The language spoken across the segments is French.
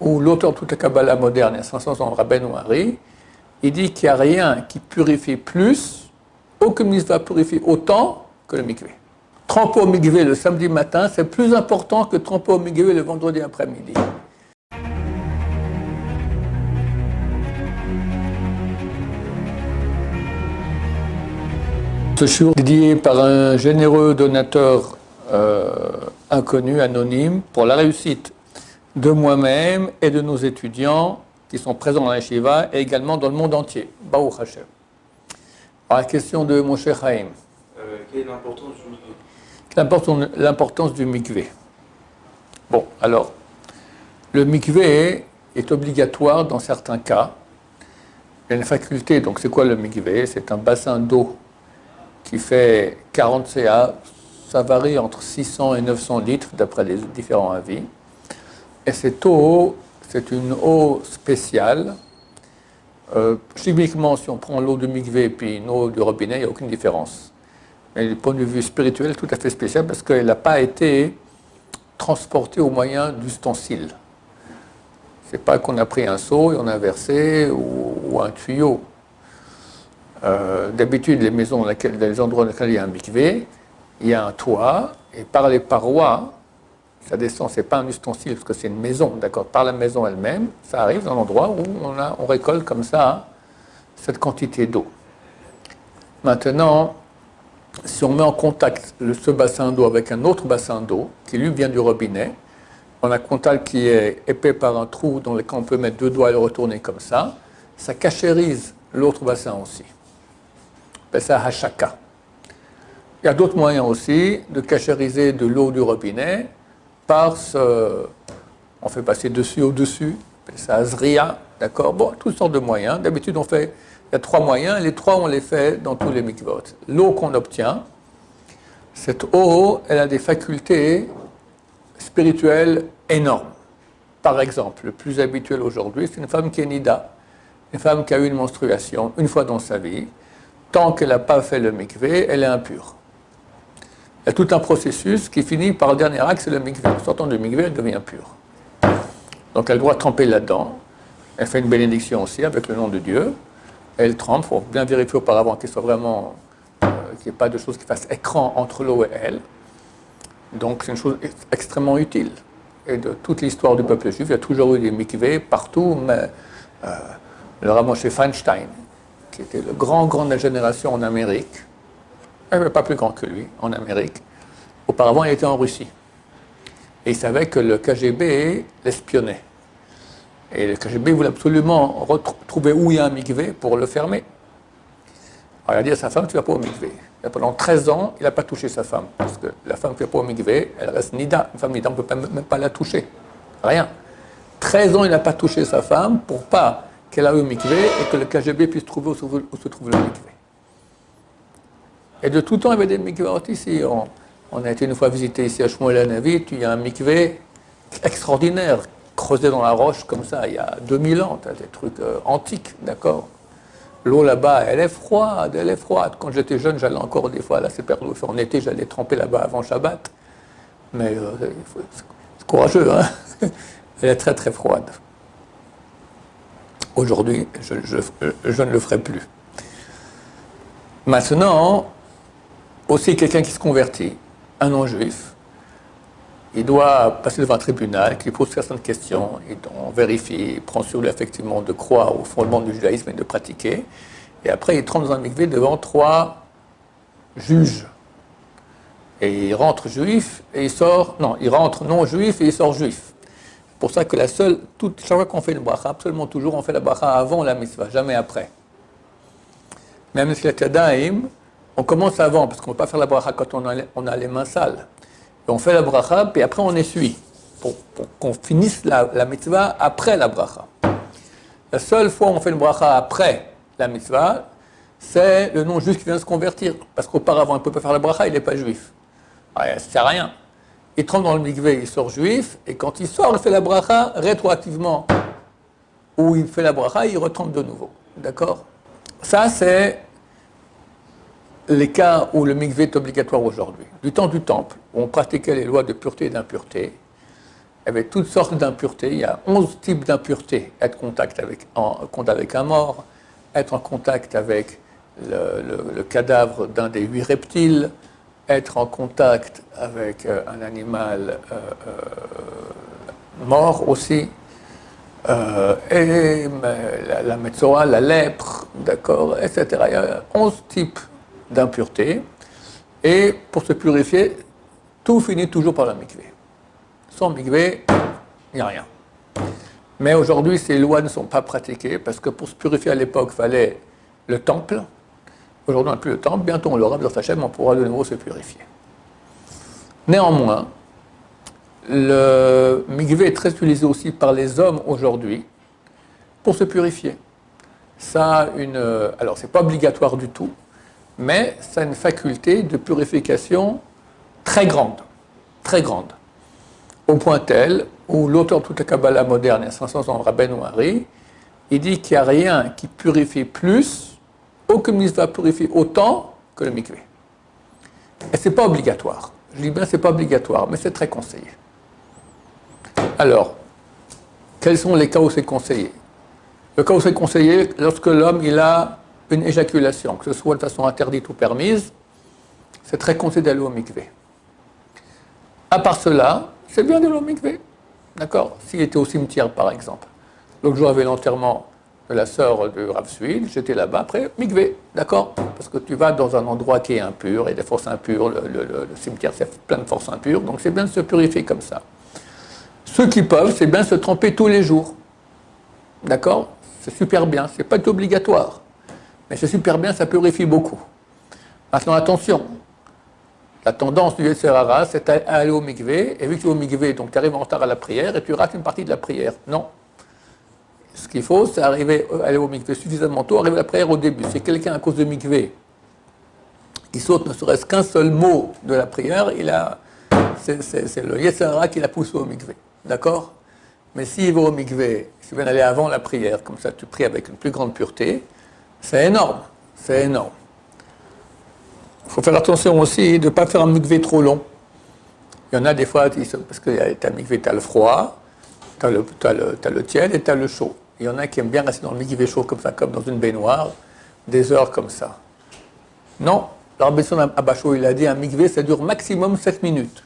où l'auteur de toute la Kabbalah moderne, il y a 500 ans, Rabbeinu Hari, il dit qu'il n'y a rien qui purifie plus, aucune mitzvah purifie autant que le mikvé. Tremper au mikvé le samedi matin, c'est plus important que tremper au mikvé le vendredi après-midi. Ce jour dédié par un généreux donateur inconnu, anonyme, pour la réussite de moi-même et de nos étudiants qui sont présents dans la Shiva et également dans le monde entier. Baruch Hashem. Alors, la question de mon cher Haïm. Quelle est l'importance du mikvé? L'importance du mikvé. Bon, alors, le mikvé est obligatoire dans certains cas. Il y a une faculté, donc c'est quoi le mikvé? C'est un bassin d'eau qui fait 40 CA, ça varie entre 600 et 900 litres d'après les différents avis. Et cette eau, c'est une eau spéciale. Chimiquement, si on prend l'eau du mikvé et puis une eau du robinet, il n'y a aucune différence. Mais du point de vue spirituel, tout à fait spécial parce qu'elle n'a pas été transportée au moyen d'ustensiles. Ce n'est pas qu'on a pris un seau et on a versé ou un tuyau. D'habitude, les maisons, dans les endroits dans lesquels il y a un mikvé, il y a un toit, et par les parois, ça descend, ce n'est pas un ustensile, parce que c'est une maison, d'accord, par la maison elle-même, ça arrive dans l'endroit où on récolte comme ça cette quantité d'eau. Maintenant, si on met en contact ce bassin d'eau avec un autre bassin d'eau, qui lui vient du robinet, on a un contact qui est épais par un trou dans lequel on peut mettre deux doigts et le retourner comme ça cachérise l'autre bassin aussi. Ça hachaka. Il y a d'autres moyens aussi de cachériser de l'eau du robinet par on fait passer dessus au-dessus, ça azria, d'accord. Bon, toutes sortes de moyens. D'habitude, il y a 3 moyens, et les 3, on les fait dans tous les mikvot. L'eau qu'on obtient, cette eau, elle a des facultés spirituelles énormes. Par exemple, le plus habituel aujourd'hui, c'est une femme qui est nida, une femme qui a eu une menstruation une fois dans sa vie. Tant qu'elle n'a pas fait le mikvé, elle est impure. Il y a tout un processus qui finit par le dernier acte, c'est le mikvé. En sortant du mikvé, elle devient pure. Donc elle doit tremper là-dedans. Elle fait une bénédiction aussi avec le nom de Dieu. Elle trempe, il faut bien vérifier auparavant qu'il soit vraiment, qu'il n'y ait pas de choses qui fassent écran entre l'eau et elle. Donc c'est une chose extrêmement utile. Et de toute l'histoire du peuple juif, il y a toujours eu des mikvés partout, mais le Rav Moshe Feinstein, qui était le grand de la génération en Amérique, il n'y avait pas plus grand que lui en Amérique. Auparavant, il était en Russie. Et il savait que le KGB l'espionnait. Et le KGB voulait absolument trouver où il y a un mikvé pour le fermer. Alors il a dit à sa femme, tu ne vas pas au mikvé. Et pendant 13 ans, il n'a pas touché sa femme. Parce que la femme qui ne va pas au mikvé, elle reste nida. Une femme nida, on ne peut même pas la toucher. Rien. 13 ans, il n'a pas touché sa femme pour pas qu'elle a eu le mikvé et que le KGB puisse trouver où se trouve le mikvé. Et de tout temps, il y avait des mikvahot ici. On a été une fois visiter ici à Shmuel HaNavi, il y a un mikvé extraordinaire, creusé dans la roche comme ça, il y a 2000 ans, des trucs antiques, d'accord. L'eau là-bas, elle est froide. Quand j'étais jeune, j'allais encore des fois à la Séperlo. En été, j'allais tremper là-bas avant Shabbat. Mais c'est courageux, hein. Elle est très très froide. Aujourd'hui, je ne le ferai plus. Maintenant, aussi quelqu'un qui se convertit, un non-juif, il doit passer devant un tribunal qui pose certaines questions, on vérifie, il prend sur lui effectivement de croire au fondement du judaïsme et de pratiquer, et après il trempe dans un mikvé devant 3 juges. Et il rentre juif et il sort, non, il rentre non-juif et il sort juif. C'est pour ça que chaque fois qu'on fait une bracha, absolument toujours, on fait la bracha avant la mitzvah, jamais après. Même si la Tadaïm, on commence avant, parce qu'on ne peut pas faire la bracha quand on a les mains sales. Et on fait la bracha, puis après on essuie, pour qu'on finisse la mitzvah après la bracha. La seule fois où on fait une bracha après la mitzvah, c'est le non-juif qui vient se convertir. Parce qu'auparavant, il ne peut pas faire la bracha, il n'est pas juif. Alors, ça ne sert à rien. Il trempe dans le mikvé, il sort juif, et quand il sort, il fait la bracha rétroactivement. Ou il fait la bracha, il retrempe de nouveau. D'accord ? Ça, c'est les cas où le mikvé est obligatoire aujourd'hui. Du temps du temple, où on pratiquait les lois de pureté et d'impureté, Il y avait toutes sortes d'impuretés. Il y a 11 types d'impuretés. Être en contact avec un mort, être en contact avec le cadavre d'un des 8 reptiles, être en contact avec un animal mort aussi, et la metzoa, la lèpre, d'accord, etc. Il y a 11 types d'impuretés. Et pour se purifier, tout finit toujours par la mikvé. Sans mikvé, il n'y a rien. Mais aujourd'hui, ces lois ne sont pas pratiquées parce que pour se purifier à l'époque, il fallait le temple. Aujourd'hui, on n'a plus le temple. Bientôt, on l'aura, dans Hachem, on pourra de nouveau se purifier. Néanmoins, le mikvé est très utilisé aussi par les hommes aujourd'hui pour se purifier. Alors, ce n'est pas obligatoire du tout, mais ça a une faculté de purification très grande, au point tel où l'auteur de toute la Kabbalah moderne, il y a 500 ans, Rabbeinu Hari, il dit qu'il n'y a rien qui purifie plus, aucune mitzvah purifie autant que le mikvé. Et ce n'est pas obligatoire. Je dis bien ce n'est pas obligatoire, mais c'est très conseillé. Alors, quels sont les cas où c'est conseillé? Le cas où c'est conseillé, lorsque l'homme il a une éjaculation, que ce soit de façon interdite ou permise, c'est très conseillé d'aller au mikvé. À part cela, c'est bien d'aller au mikvé. D'accord? S'il était au cimetière, par exemple. L'autre jour, j'avais l'enterrement de la sœur de Rav Suil, j'étais là-bas, après, mikvé, d'accord? Parce que tu vas dans un endroit qui est impur, et des forces impures, le cimetière, c'est plein de forces impures, donc c'est bien de se purifier comme ça. Ceux qui peuvent, c'est bien de se tremper tous les jours. D'accord? C'est super bien, c'est pas obligatoire. Mais c'est super bien, ça purifie beaucoup. Maintenant, attention. La tendance du Yetzer Hara, c'est d'aller au mikvé, et vu que tu es au mikvé, donc tu arrives en retard à la prière, et tu rates une partie de la prière. Non. Ce qu'il faut, c'est aller au mikvé suffisamment tôt, arriver à la prière au début. Si quelqu'un, à cause de mikvé, il saute ne serait-ce qu'un seul mot de la prière, c'est le Yetzer Hara qui l'a poussé au mikvé. D'accord? Mais s'il va au mikvé, s'il vient aller avant la prière, comme ça tu pries avec une plus grande pureté, c'est énorme. C'est énorme. Il faut faire attention aussi de ne pas faire un mikvé trop long. Il y en a des fois, parce que tu as un mikvé, tu as le froid, tu as le tiède et tu as le chaud. Il y en a qui aiment bien rester dans le mikvé chaud comme ça, comme dans une baignoire, des heures comme ça. Non, l'Arbesson Abacho, il a dit un mikvé, ça dure maximum 7 minutes.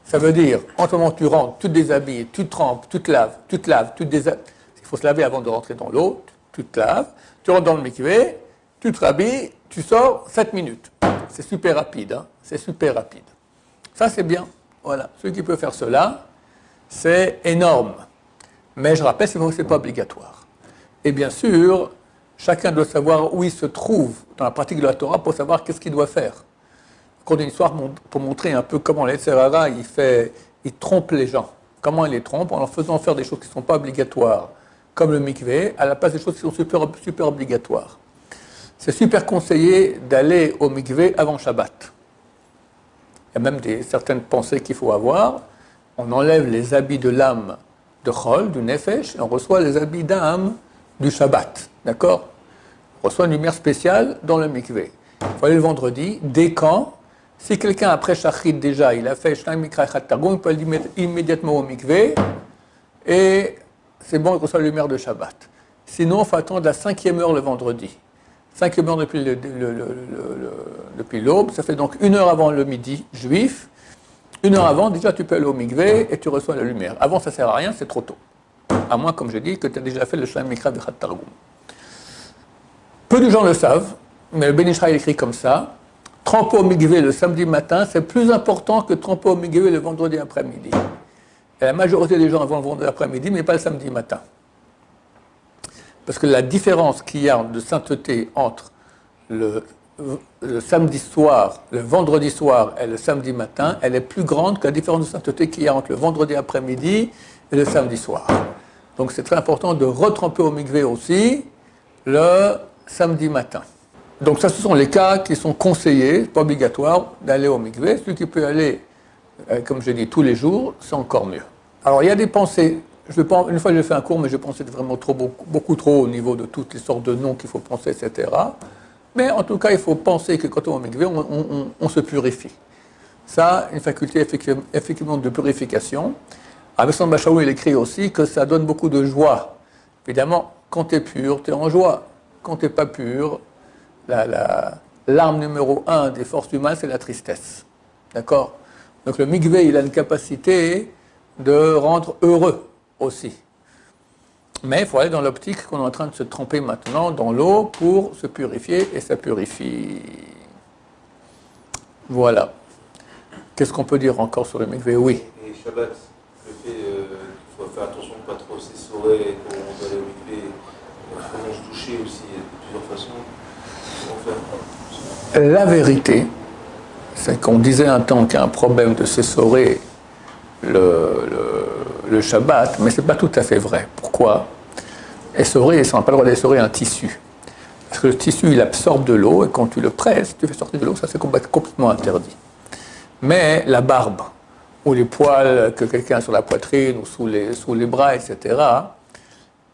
Ça veut dire, en ce moment tu rentres, tu te déshabilles, tu te trempes, tu te laves, tu te déshabilles. Il faut se laver avant de rentrer dans l'eau, tu te laves, tu rentres dans le mikvé, tu te rhabilles, tu sors, 7 minutes. C'est super rapide, hein? C'est super rapide. Ça, c'est bien. Voilà. Celui qui peut faire cela, c'est énorme. Mais je rappelle, ce n'est pas obligatoire. Et bien sûr, chacun doit savoir où il se trouve dans la pratique de la Torah pour savoir qu'est-ce qu'il doit faire. Encore une histoire pour montrer un peu comment le Yetzer Hara, il trompe les gens. Comment il les trompe? En leur faisant faire des choses qui ne sont pas obligatoires, comme le mikvé, à la place des choses qui sont super obligatoires. C'est super conseillé d'aller au mikvé avant Shabbat. Il y a même certaines pensées qu'il faut avoir. On enlève les habits de l'âme de Chol, du Nefesh, et on reçoit les habits d'âme du Shabbat. D'accord? On reçoit une lumière spéciale dans le mikvé. Il faut aller le vendredi. Dès quand? Si quelqu'un, après Shachrit déjà, il a fait Shnai Mikra Echad Targum, il peut aller mettre immédiatement au mikvé, et c'est bon, il reçoit la lumière de Shabbat. Sinon, il faut attendre la 5e heure le vendredi. 5e heure depuis l'aube, ça fait donc 1 heure avant le midi juif. 1 heure avant, déjà tu peux aller au mikvé et tu reçois la lumière. Avant, ça ne sert à rien, c'est trop tôt. À moins, comme je dis, que tu as déjà fait le Shnai Mikra Echad Targum. Peu de gens le savent, mais le Ben Ish Chai écrit comme ça. Tremper au mikvé le samedi matin, c'est plus important que tremper au mikvé le vendredi après-midi. Et la majorité des gens vont le vendredi après-midi, mais pas le samedi matin. Parce que la différence qu'il y a de sainteté entre le samedi soir, le vendredi soir et le samedi matin, elle est plus grande que la différence de sainteté qu'il y a entre le vendredi après-midi et le samedi soir. Donc c'est très important de retremper au mikvé aussi le samedi matin. Donc ça, ce sont les cas qui sont conseillés, pas obligatoire, d'aller au mikvé. Celui qui peut aller, comme je dis, tous les jours, c'est encore mieux. Alors il y a des pensées, une fois j'ai fait un cours, mais je pensais vraiment beaucoup trop au niveau de toutes les sortes de noms qu'il faut penser, etc. Mais en tout cas, il faut penser que quand on est au mikvé, on se purifie. Ça, une faculté effectivement de purification. Rabbi Shimon bar Shaul, il écrit aussi que ça donne beaucoup de joie. Évidemment, quand tu es pur, tu es en joie. Quand tu n'es pas pur, l'arme numéro 1 des forces humaines, c'est la tristesse. D'accord? Donc le mikvé, il a une capacité de rendre heureux aussi. Mais il faut aller dans l'optique qu'on est en train de se tremper maintenant dans l'eau pour se purifier, et ça purifie. Voilà. Qu'est-ce qu'on peut dire encore sur le mikvé? Oui. Et Shabbat, le fait qu'il faut faire attention de ne pas trop s'essorer quand on va aller au mikvé, comment se doucher aussi, il y a plusieurs façons. Comment faire? La vérité, c'est qu'on disait un temps qu'il y a un problème de s'essorer le Shabbat, mais ce n'est pas tout à fait vrai. Pourquoi? Essorer, on n'a pas le droit d'essorer un tissu. Parce que le tissu, il absorbe de l'eau, et quand tu le presses, tu fais sortir de l'eau, ça c'est complètement interdit. Mais la barbe, ou les poils que quelqu'un a sur la poitrine, ou sous les bras, etc.,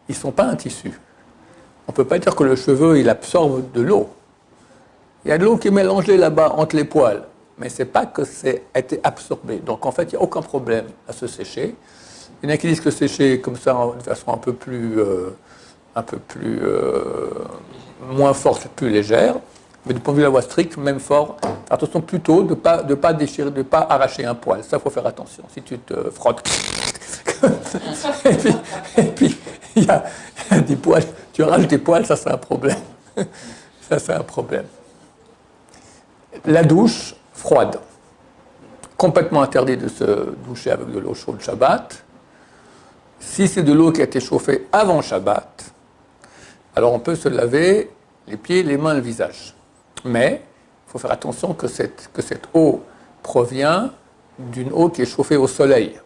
ils ne sont pas un tissu. On ne peut pas dire que le cheveu, il absorbe de l'eau. Il y a de l'eau qui est mélangée là-bas entre les poils, mais ce n'est pas que c'est été absorbé. Donc en fait, il n'y a aucun problème à se sécher. Il y en a qui disent que sécher comme ça, de façon un peu plus moins forte, plus légère. Mais du point de vue de la loi stricte, même fort, attention plutôt de ne pas déchirer, de ne pas arracher un poil. Ça, il faut faire attention. Si tu te frottes, et puis il y a des poils, tu arraches des poils, ça c'est un problème. Ça c'est un problème. La douche froide. Complètement interdit de se doucher avec de l'eau chaude Shabbat. Si c'est de l'eau qui a été chauffée avant Shabbat, alors on peut se laver les pieds, les mains, le visage. Mais il faut faire attention que cette eau provient d'une eau qui est chauffée au soleil.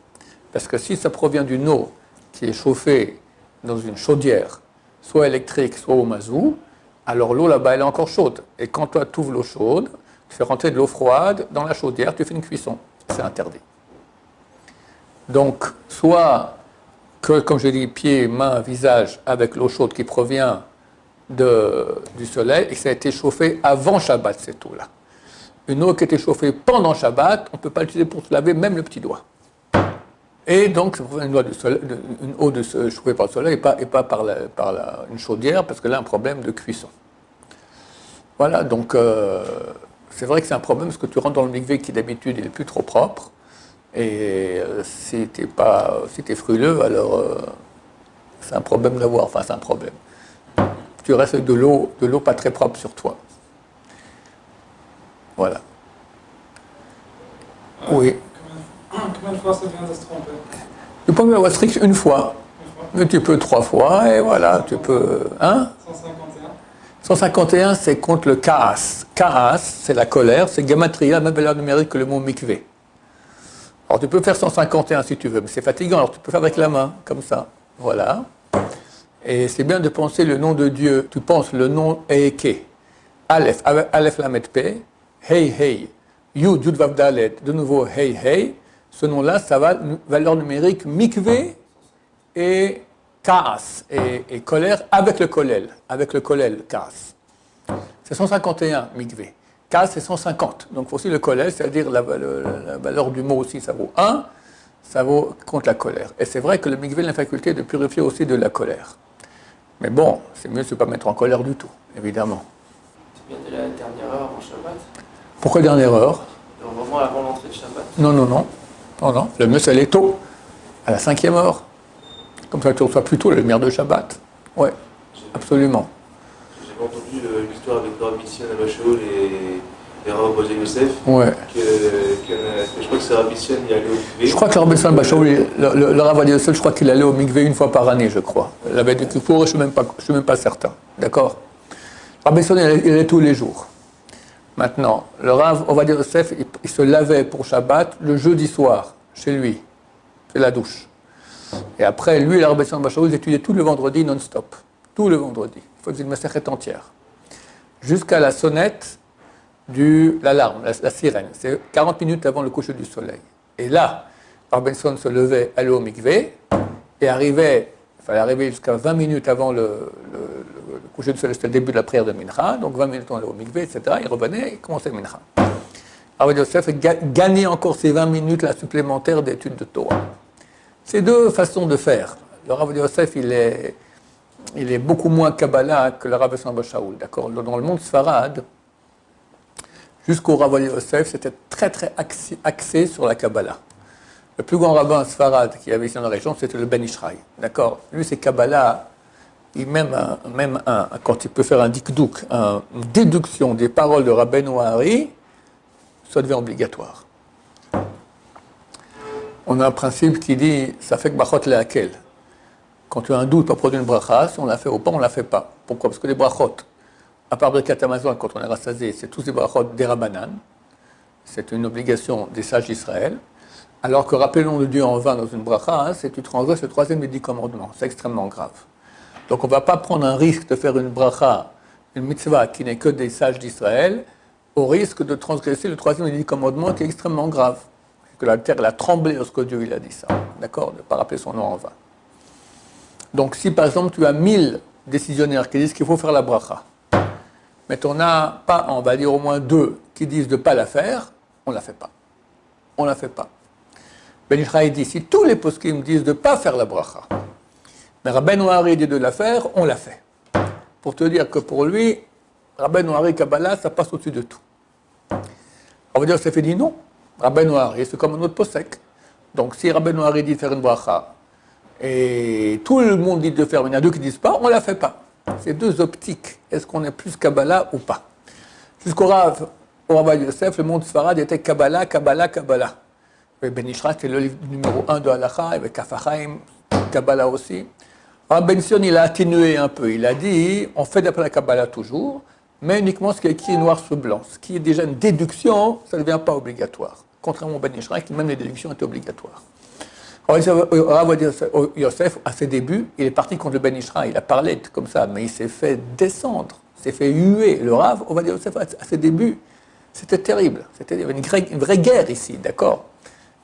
Parce que si ça provient d'une eau qui est chauffée dans une chaudière, soit électrique, soit au mazout, alors l'eau là-bas, elle est encore chaude. Et quand toi, tu ouvres l'eau chaude, tu fais rentrer de l'eau froide dans la chaudière, tu fais une cuisson. C'est interdit. Donc, soit que, comme je dis, pieds, mains, visage, avec l'eau chaude qui provient du soleil, et que ça a été chauffé avant Shabbat, cette eau-là. Une eau qui a été chauffée pendant Shabbat, on ne peut pas l'utiliser pour se laver, même le petit doigt. Et donc, ça provient une eau chauffée par le soleil et pas par une chaudière, parce que là, un problème de cuisson. Voilà, donc c'est vrai que c'est un problème, parce que tu rentres dans le mikvé qui d'habitude il n'est plus trop propre, et si tu es frileux, alors c'est un problème d'avoir, enfin c'est un problème. Tu restes avec de l'eau pas très propre sur toi. Voilà. Oui. Combien de fois ça vient de se tromper? Du point de vue de la loi stricte, une fois. Mais tu peux 3 fois, et voilà, tu peux... Hein? 151. 151, c'est contre le kaas. Kaas, c'est la colère, c'est gematria, la même valeur numérique que le mot mikvé. Alors tu peux faire 151 si tu veux, mais c'est fatigant, alors tu peux faire avec la main, comme ça. Voilà. Et c'est bien de penser le nom de Dieu. Tu penses le nom Eke. Aleph, Aleph Lamed Pe, Hey Hey, Yud, Yud Vav Dalet, de nouveau Hey Hey. Ce nom-là, ça va valeur numérique mikvé et kaas, et colère avec le kollel, kaas. C'est 151 mikvé. Kaas, c'est 150. Donc, il faut aussi le kollel, c'est-à-dire la valeur du mot aussi, ça vaut 1, ça vaut contre la colère. Et c'est vrai que le mikvé a la faculté de purifier aussi de la colère. Mais bon, c'est mieux de ne pas mettre en colère du tout, évidemment. C'est bien de la dernière heure en Shabbat? Pourquoi dernière heure? Au moment avant l'entrée de Shabbat? Non. Le mieux, c'est aller tôt, à la 5e heure. Comme ça, tu reçois plus tôt la lumière de Shabbat. Oui, absolument. J'avais entendu l'histoire avec Rabbi Sion Abba Shaul et Rav Ovadia Yosef. Ouais. Je crois que c'est Rabbi Sion qui est allé au mikvé. Je crois que Rabbi Sion Abba Shaul, le Rav Ovadia Yosef, je crois qu'il allait au mikvé une fois par année, je crois. La veille de Kippour, je ne suis même pas certain. D'accord? Rabbi Sion, il allait tous les jours. Maintenant, le Rav Ovadia Yosef, il se lavait pour Shabbat le jeudi soir, chez lui. C'est la douche. Et après, lui et la Rabbi Sion Abba Shaul, ils étudiaient tout le vendredi non-stop. Tout le vendredi. Il faut dire une masechet entière. Jusqu'à la sonnette l'alarme, la sirène. C'est 40 minutes avant le coucher du soleil. Et là, Rabbi Sion se levait, allait au mikvé, et il fallait arriver jusqu'à 20 minutes avant le coucher du soleil, c'était le début de la prière de Mincha, donc 20 minutes avant au mikvé, etc. Il revenait et commençait Mincha. Rabbi Yosef gagnait encore ces 20 minutes là, supplémentaires d'études de Torah. C'est deux façons de faire. Le Rav Yosef, il est beaucoup moins Kabbalah que le Rav Samba Shaul, d'accord? Dans le monde Sfarad, jusqu'au Rav Yosef, c'était très très axé sur la Kabbalah. Le plus grand rabbin Sfarad qui avait ici dans la région, c'était le Ben Ishraï, d'accord? Lui, c'est Kabbalah, quand il peut faire un dikdouk, une déduction des paroles de Rabbeinu Hari, ça devient obligatoire. On a un principe qui dit, ça fait que brachot lehakel. Quand tu as un doute pour produire une bracha, si on l'a fait ou pas, on ne la fait pas. Pourquoi? Parce que les brachot, à part Birkat Hamazon, quand on est rassasié, c'est tous les brachot des Rabbanan. C'est une obligation des sages d'Israël. Alors que rappelons le Dieu en vain dans une bracha, c'est que tu transgresses le troisième des 10 commandements. C'est extrêmement grave. Donc on ne va pas prendre un risque de faire une bracha, une mitzvah qui n'est que des sages d'Israël, au risque de transgresser le troisième des 10 commandements qui est extrêmement grave. Que la terre a tremblé lorsque Dieu il a dit ça. D'accord? De ne pas rappeler son nom en vain. Donc si par exemple tu as 1000 décisionnaires qui disent qu'il faut faire la bracha, mais tu n'en as pas, on va dire au moins 2 qui disent de ne pas la faire, on ne la fait pas. On ne la fait pas. Ben Ishraï dit, si tous les poskim disent de ne pas faire la bracha, mais Rabbeinu Hari dit de la faire, on la fait. Pour te dire que pour lui, Rabbeinu Hari Kabbalah, ça passe au-dessus de tout. On va dire, ça fait dit non. Rabbeinu Hari, c'est comme un autre posek. Donc si Rabbeinu Hari dit de faire une bracha, et tout le monde dit de faire, il y en a 2 qui ne disent pas, on ne la fait pas. C'est 2 optiques. Est-ce qu'on est plus Kabbalah ou pas? Jusqu'au Rav Yosef, le monde Sfarad était Kabbalah, Kabbalah, Kabbalah. Et Ben Ishraï, c'était le livre numéro 1 de Halacha, avec Kafachaim, Kabbalah aussi. Rav Ben Sion, il a atténué un peu. Il a dit, on fait d'après la Kabbalah toujours, mais uniquement ce qui est écrit noir sur blanc. Ce qui est déjà une déduction, ça ne devient pas obligatoire. Contrairement au Ben Ishraï, même les déductions étaient obligatoires. Rav Yosef, à ses débuts, il est parti contre le Ben Ishraï. Il a parlé comme ça, mais il s'est fait descendre, s'est fait huer. Le Rav Yosef, à ses débuts, c'était terrible. Il y avait une vraie guerre ici, d'accord?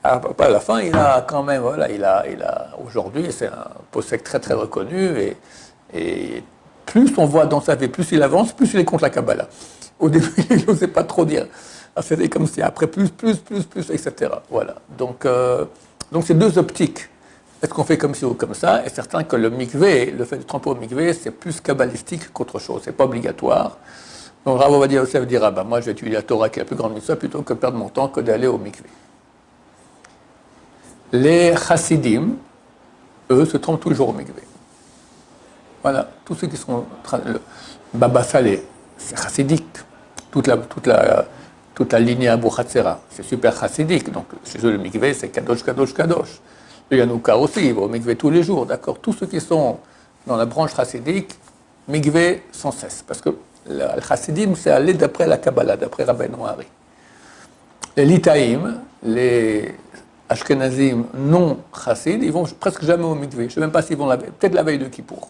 À la fin, il a quand même, voilà, aujourd'hui, c'est un posek très très reconnu, et plus on voit dans sa vie, plus il avance, plus il est contre la Kabbalah. Au début, il n'osait pas trop dire. C'était comme si, après plus, etc. Voilà. Donc c'est 2 optiques. Est-ce qu'on fait comme ci ou comme ça? Et certain que le mikvé, le fait de tremper au mikvé, c'est plus kabbalistique qu'autre chose. C'est pas obligatoire. Donc Rav Ovadia Yosef dira, moi je vais étudier la Torah qui est la plus grande mitzvah plutôt que perdre mon temps que d'aller au mikvé. Les chassidim, eux, se trompent toujours au mikvé. Voilà, tous ceux qui sont... Le Baba Saleh, c'est chassidique. Toute la lignée Abu Hatzera, c'est super chassidique. Donc, chez eux, le mikvé, c'est kadosh, kadosh, kadosh. Le Yanouka aussi, il va au mikvé tous les jours, d'accord? Tous ceux qui sont dans la branche chassidique, mikvé sans cesse. Parce que le chassidim, c'est aller d'après la Kabbalah, d'après Rabbeinu Hari. Les litaïm, les ashkenazim non chassid, ils vont presque jamais au mikvé. Je ne sais même pas s'ils vont peut-être la veille de Kippour.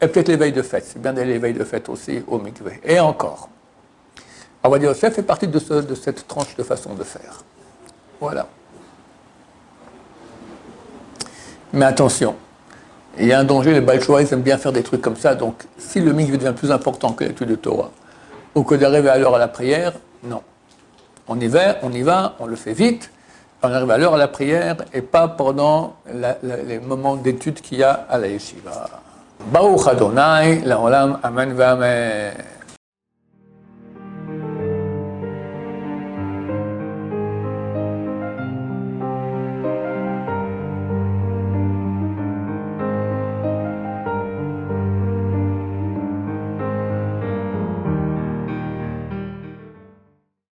Et peut-être les veilles de fête. C'est bien d'aller les veilles de fête aussi au mikvé. Et encore. Rav Yosef fait partie de cette tranche de façon de faire. Voilà. Mais attention, il y a un danger, les Baal Shoah, ils aiment bien faire des trucs comme ça. Donc, si le mikvé devient plus important que l'étude de Torah, ou que d'arriver à l'heure à la prière, non. On y va, on le fait vite, on arrive à l'heure à la prière, et pas pendant les moments d'étude qu'il y a à la yeshiva. Baruch Adonai, La'olam, Amen, V'Amen.